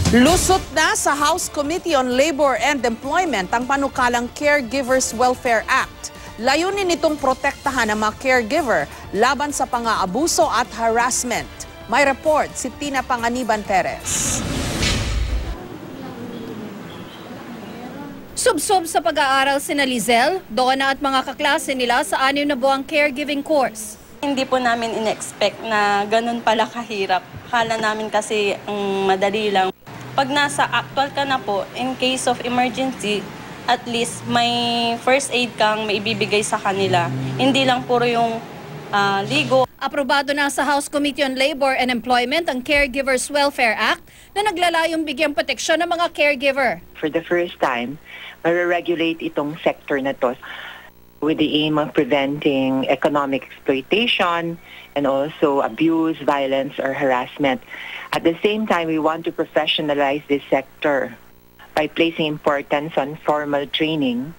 Lusot na sa House Committee on Labor and Employment ang panukalang Caregivers Welfare Act. Layunin nitong protektahan ang mga caregiver laban sa pang-aabuso at harassment. May report si Tina Panganiban Perez. Subsob sa pag-aaral sina Lizelle, Donna at mga kaklase nila sa 6 na buwang caregiving course. Hindi po namin in-expect na ganun pala kahirap. Akala namin kasi madali lang. Pag nasa actual ka na po, in case of emergency, at least may first aid kang maibibigay sa kanila. Hindi lang puro yung ligo. Aprobado na sa House Committee on Labor and Employment ang Caregivers Welfare Act na naglalayong bigyang proteksyon ng mga caregiver. For the first time, mariregulate itong sector na to with the aim of preventing economic exploitation and also abuse, violence, or harassment. At the same time, we want to professionalize this sector by placing importance on formal training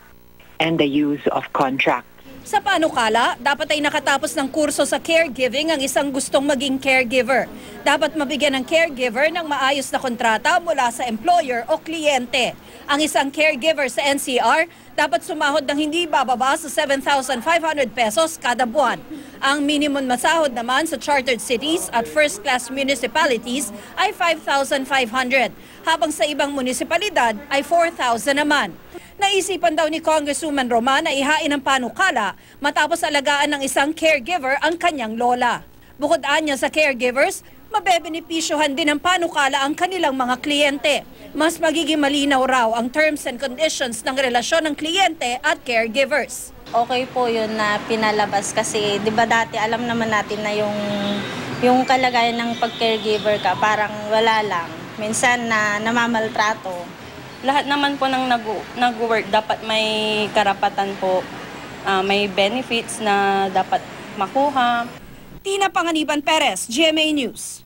and the use of contracts. Sa panukala, dapat ay nakatapos ng kurso sa caregiving ang isang gustong maging caregiver. Dapat mabigyan ng caregiver ng maayos na kontrata mula sa employer o kliyente. Ang isang caregiver sa NCR dapat sumahod ng hindi bababa sa 7,500 pesos kada buwan. Ang minimum masahod naman sa chartered cities at first-class municipalities ay 5,500, habang sa ibang munisipalidad ay 4,000 naman. Naisipan daw ni Congresswoman Roman na ihain ang panukala matapos alagaan ng isang caregiver ang kanyang lola. Bukod anya sa caregivers, mabebenepisyohan din ng panukala ang kanilang mga kliyente. Mas magiging malinaw raw ang terms and conditions ng relasyon ng kliyente at caregivers. Okay po yun na pinalabas kasi 'di ba dati alam naman natin na yung kalagayan ng pag-caregiver ka parang wala lang. Minsan na namamaltrato. Lahat naman po ng nag-work dapat may karapatan po, may benefits na dapat makuha. Tina Panganiban Perez, GMA News.